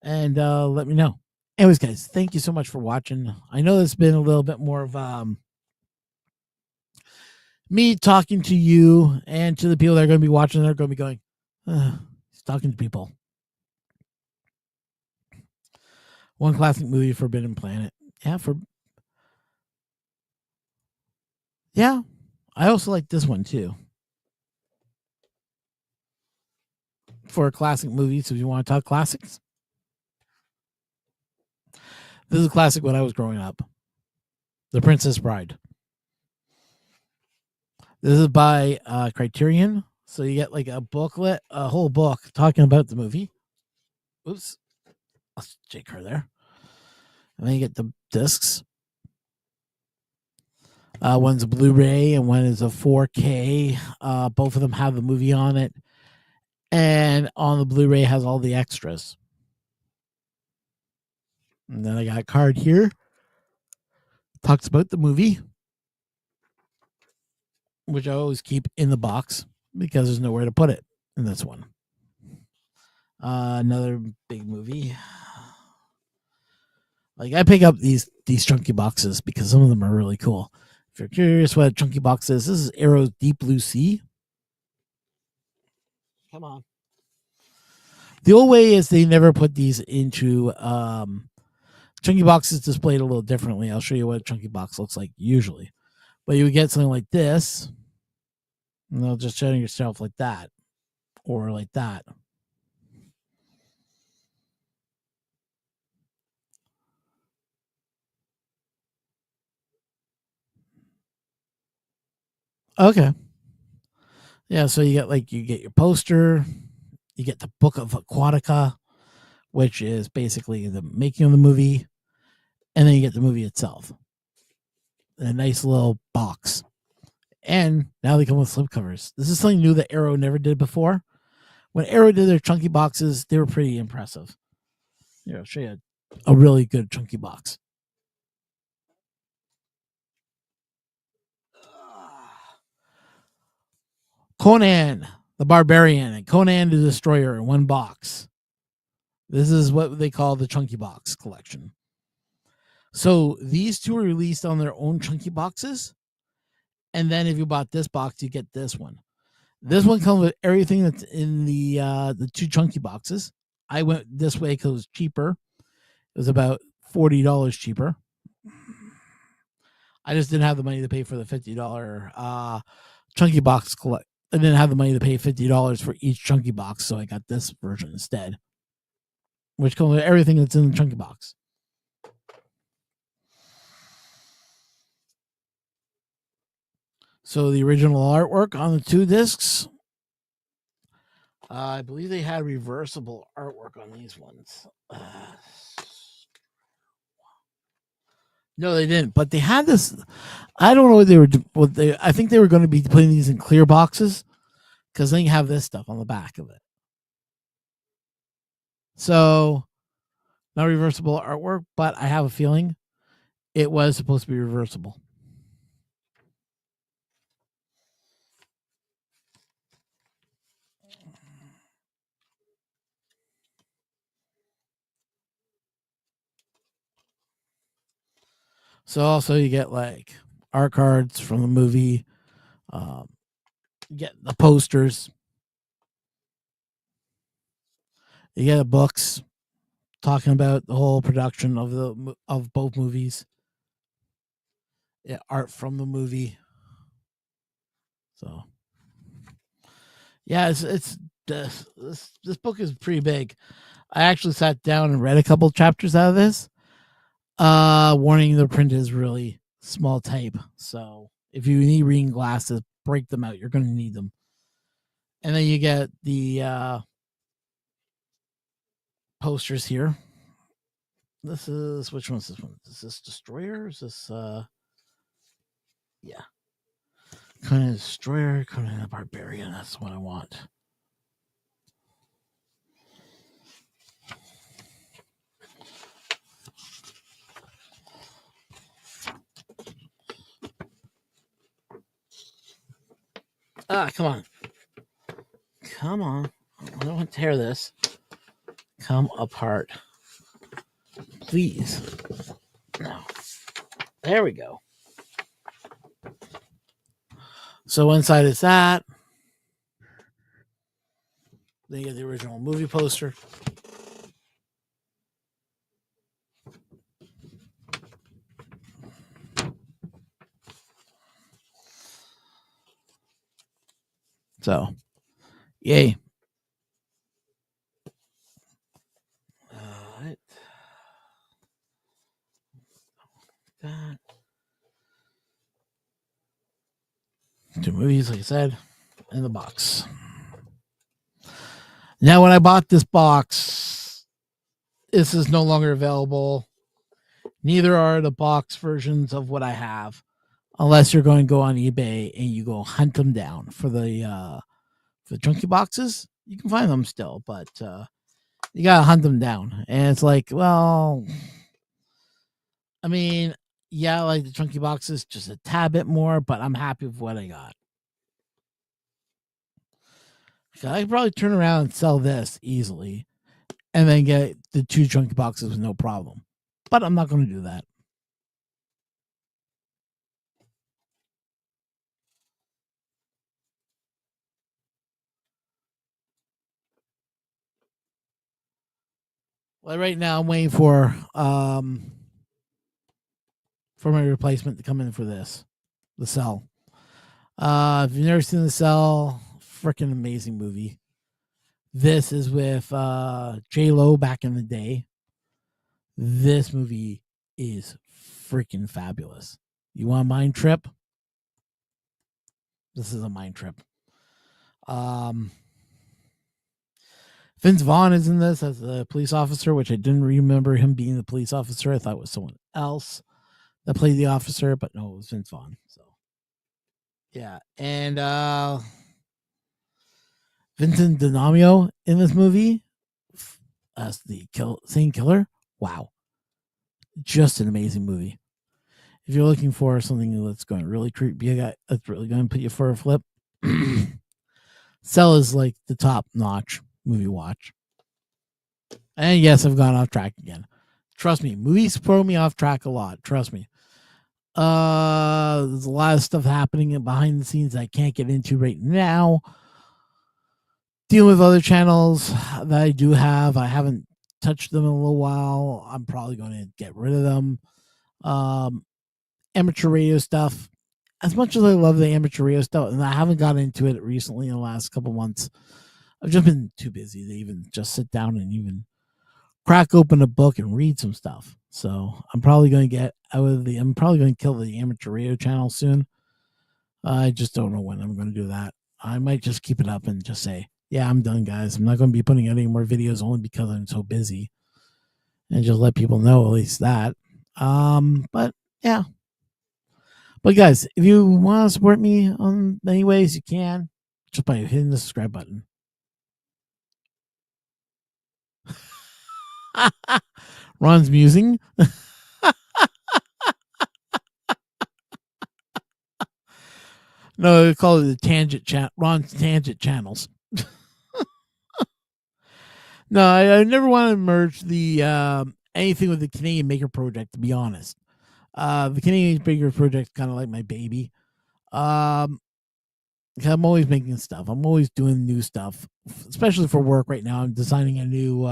and let me know. Anyways, guys, thank you so much for watching. I know it's been a little bit more of me talking to you and to the people that are going to be watching. They're going to be going, he's talking to people. One classic movie, Forbidden Planet. Yeah. I also like this one too. For a classic movie, so if you want to talk classics, this is a classic when I was growing up. The Princess Bride. This is by Criterion. So you get like a booklet, a whole book talking about the movie. Oops. I'll take her there. And then you get the discs. One's a Blu-ray and one is a 4K. Both of them have the movie on it. And on the Blu-ray has all the extras. And then I got a card here. Talks about the movie, which I always keep in the box because there's nowhere to put it in this one. Another big movie. Like I pick up these chunky boxes because some of them are really cool. If you're curious what a chunky box is, this is Arrow's Deep Blue Sea. Come on. The old way is they never put these into chunky boxes displayed a little differently. I'll show you what a chunky box looks like usually. But you would get something like this, and they'll just show yourself like that or like that. Okay. Yeah, so you get your poster, you get the book of Aquatica, which is basically the making of the movie, and then you get the movie itself. A nice little box. And now they come with slipcovers. This is something new that Arrow never did before. When Arrow did their chunky boxes, they were pretty impressive. I'll show you a really good chunky box. Conan the Barbarian and Conan the Destroyer in one box. This is what they call the chunky box collection. So these two are released on their own chunky boxes, And then if you bought this box, you get this one. This one comes with everything that's in the two chunky boxes. I went this way because it was cheaper. It was about $40 cheaper. I just didn't have the money to pay for the $50 chunky box collect. I didn't have the money to pay $50 for each chunky box, so I got this version instead, which comes with everything that's in the chunky box. So the original artwork on the two discs. I believe they had reversible artwork on these ones. No, they didn't. But they had this. I don't know what they were. What they? I think they were going to be putting these in clear boxes because then you have this stuff on the back of it. So, not reversible artwork, but I have a feeling it was supposed to be reversible. So also you get like art cards from the movie. You get the posters. You get the books talking about the whole production of both movies. Yeah, art from the movie. So yeah, it's this book is pretty big. I actually sat down and read a couple chapters out of this. Warning: the print is really small type, so if you need reading glasses, break them out. You're going to need them. And then you get the posters here. This is which one's this one? Is this Destroyer? Is this yeah. Conan Destroyer, Conan the Barbarian, that's what I want. Come on. Come on. I don't want to tear this. Come apart. Please. No. There we go. So inside is that. Then you get the original movie poster. So, yay. All right. That. Two movies, like I said, in the box. Now, when I bought this box, this is no longer available. Neither are the box versions of what I have, unless you're going to go on eBay and you go hunt them down for the chunky boxes. You can find them still, but you gotta hunt them down. And it's like, well, I mean, yeah, I like the chunky boxes just a tad bit more, but I'm happy with what I got. I could probably turn around and sell this easily and then get the two chunky boxes with no problem. But I'm not going to do that. Well, right now I'm waiting for my replacement to come in for this, The Cell. If you've never seen The Cell, freaking amazing movie. This is with J-Lo back in the day. This movie is freaking fabulous. You want a mind trip? This is a mind trip. Vince Vaughn is in this as a police officer, which I didn't remember him being the police officer. I thought it was someone else that played the officer, but no, it was Vince Vaughn. So yeah, and Vincent D'Onofrio in this movie as the same killer. Wow, just an amazing movie. If you're looking for something that's going to really creep you, that's really going to put you for a flip, Cell is like the top notch movie watch. And yes, I've gone off track again. Trust me, movies throw me off track a lot. Trust me. There's a lot of stuff happening behind the scenes I can't get into right now. Dealing with other channels that I do have. I haven't touched them in a little while. I'm probably going to get rid of them. Um, Amateur radio stuff. As much as I love the amateur radio stuff, and I haven't gotten into it recently in the last couple months, I've just been too busy to even just sit down and even crack open a book and read some stuff. So I'm probably going to get out of the. I'm probably going to kill the amateur radio channel soon. I just don't know when I'm going to do that. I might just keep it up and just say, yeah, I'm done, guys. I'm not going to be putting out any more videos only because I'm so busy, and just let people know at least that. But yeah. But guys, if you want to support me on many ways, you can just by hitting the subscribe button. Ron's musing. No, they call it the tangent chat. Ron's tangent channels. No, I never want to merge the anything with the Canadian Maker Project. To be honest, the Canadian Maker Project kind of like my baby. Um, I'm always making stuff. I'm always doing new stuff, especially for work. Right now, I'm designing a new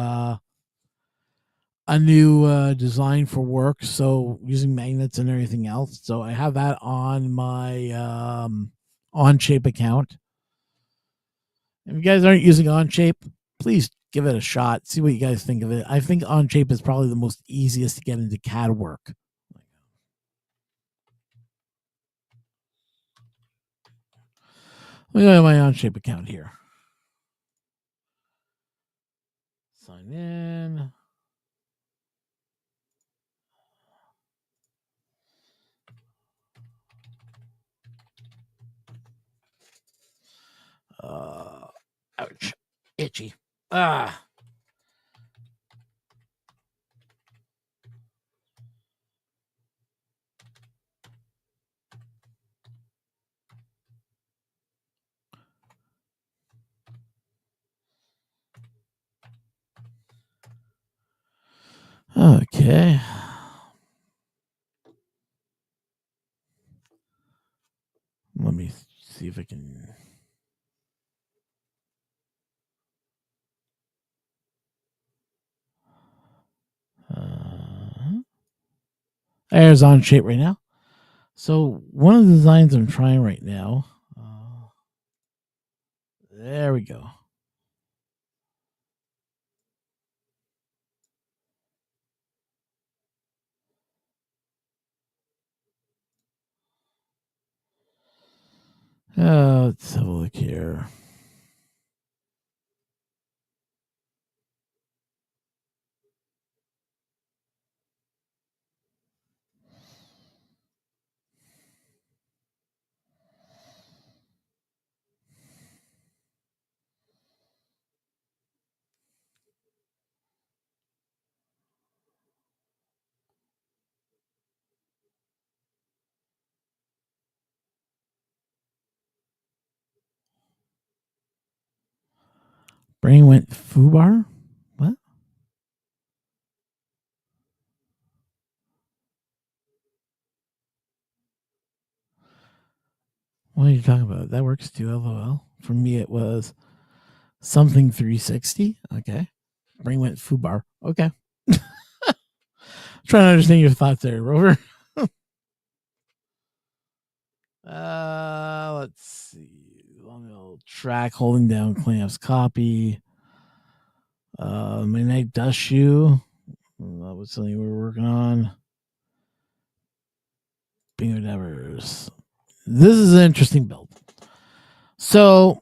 design for work, so using magnets and everything else. So I have that on my Onshape account. If you guys aren't using Onshape, please give it a shot. See what you guys think of it. I think Onshape is probably the most easiest to get into CAD work. Let me go to my Onshape account here. Sign in. Ouch. Itchy. Ah. Okay. Let me see if I can. There's Onshape right now. So one of the designs I'm trying right now. There we go. Let's have a look here. Brain went foobar? What? What are you talking about? That works too, lol. For me, it was something 360. Okay. Brain went foobar. Okay. Trying to understand your thoughts there, Rover. Let's see. Long old track holding down clamps copy. Midnight Dust Shoe. That was something we were working on. Bingo Nevers. This is an interesting build. So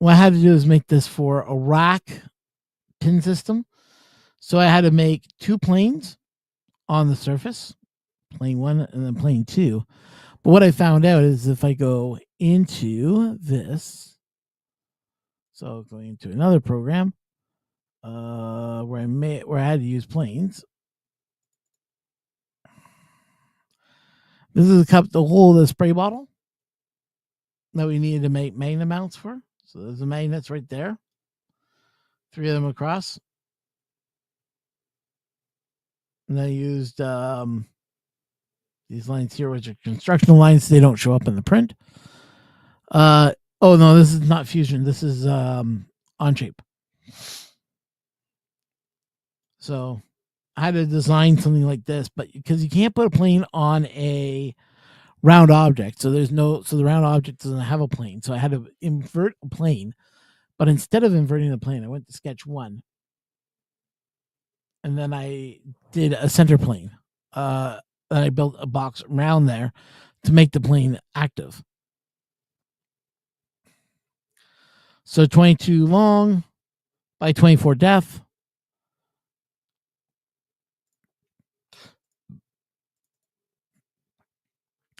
what I had to do is make this for a rack pin system. So I had to make two planes on the surface, plane one and then plane two. But what I found out is if I go into this, so going into another program, where I had to use planes. This is a cup to hold the spray bottle that we needed to make magnet mounts for. So there's the magnets right there. 3 of them across. And I used These lines here, which are construction lines, they don't show up in the print. Oh no, this is not Fusion. This is Onshape. So I had to design something like this, but because you can't put a plane on a round object, so the round object doesn't have a plane. So I had to invert a plane, but instead of inverting the plane, I went to sketch 1, and then I did a center plane. Then I built a box around there to make the plane active. So 22 long by 24 depth.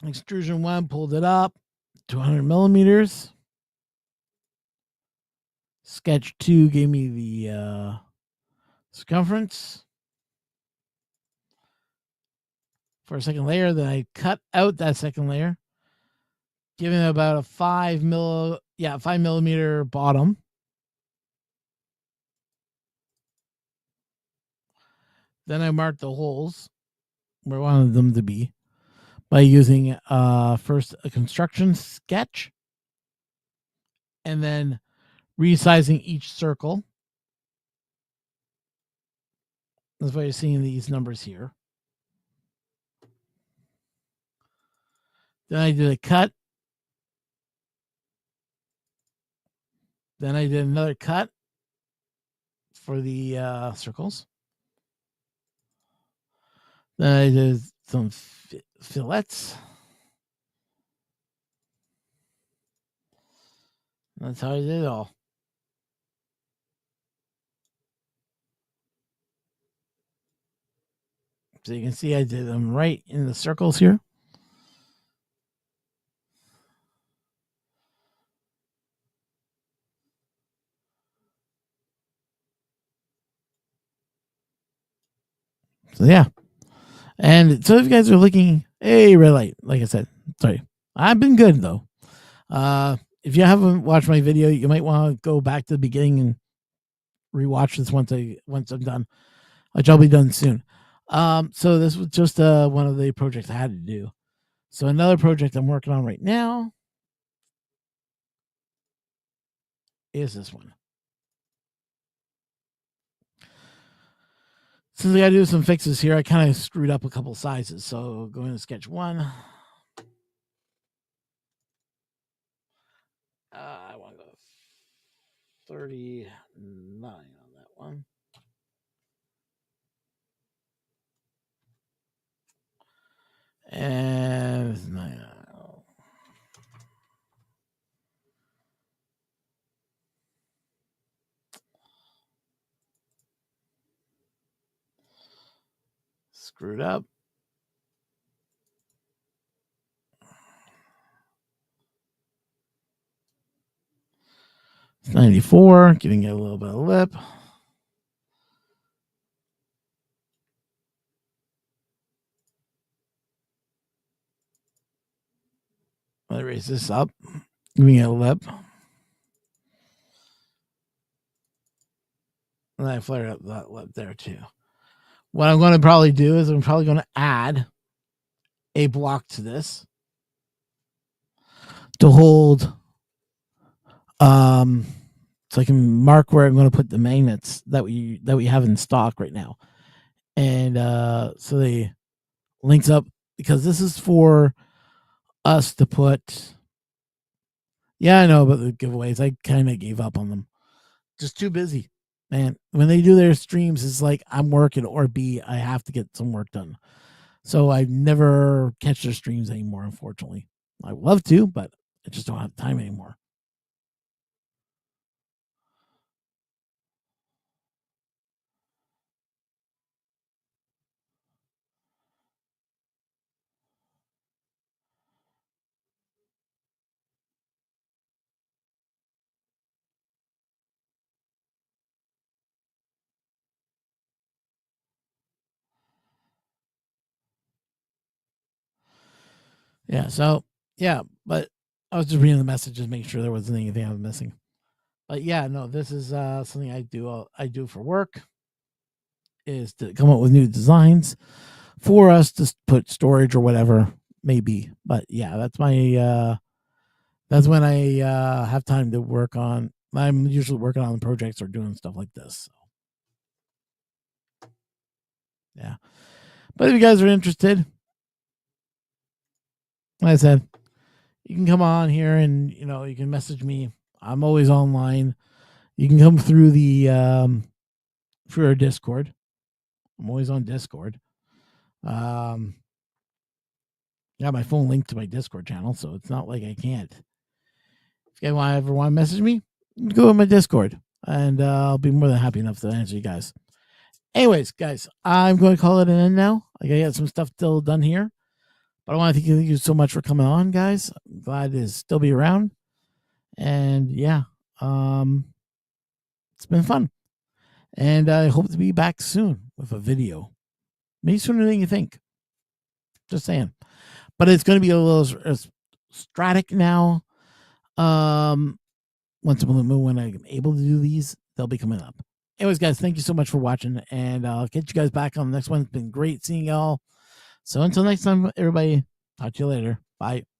Extrusion 1 pulled it up 200 millimeters. Sketch 2 gave me the circumference for a second layer. Then I cut out that second layer, giving it about a 5 millimeter bottom. Then I marked the holes where I wanted them to be by using first a construction sketch and then resizing each circle. That's why you're seeing these numbers here. Then I did a cut. Then I did another cut for the circles. Then I did some fillets. That's how I did it all. So you can see I did them right in the circles here. So yeah. And so if you guys are looking, hey, red light, like I said, sorry. I've been good though. If you haven't watched my video, you might want to go back to the beginning and rewatch this once I'm done, which I'll be done soon. So this was just one of the projects I had to do. So another project I'm working on right now is this one. Since I got to do some fixes here, I kind of screwed up a couple sizes. So going to sketch 1. I want to go 39 on that one. And 9. Screwed up. It's 94, giving it a little bit of lip. I'll raise this up, giving it a lip. And I flared up that lip there too. What I'm going to probably do is I'm probably going to add a block to this to hold so I can mark where I'm going to put the magnets that we have in stock right now. And so they links up, because this is for us to put. Yeah, I know about the giveaways. I kind of gave up on them. Just too busy, man. When they do their streams, it's like I'm working, or B, I have to get some work done. So I never catch their streams anymore, unfortunately. I would love to, but I just don't have time anymore. Yeah, so yeah, but I was just reading the messages, making sure there wasn't anything I was missing. But yeah, no, this is something I do. I do for work, is to come up with new designs. for us to put storage or whatever, maybe. But yeah, that's my that's when I have time to work on. I'm usually working on projects or doing stuff like this. So, yeah, but if you guys are interested, like I said, you can come on here and you can message me. I'm always online. You can come through the through our Discord. I'm always on Discord. I got my phone linked to my Discord channel, so it's not like I can't. If you guys ever want to message me, go to my Discord, and I'll be more than happy enough to answer you guys. Anyways, guys, I'm going to call it an end now. I got some stuff still done here, but I want to thank you so much for coming on, guys. I'm glad to still be around, and yeah, it's been fun, and I hope to be back soon with a video, maybe sooner than you think. Just saying, but it's going to be a little static now. Once a blue moon, when I'm able to do these, they'll be coming up. Anyways, guys, thank you so much for watching, and I'll catch you guys back on the next one. It's been great seeing y'all. So until next time, everybody, talk to you later. Bye.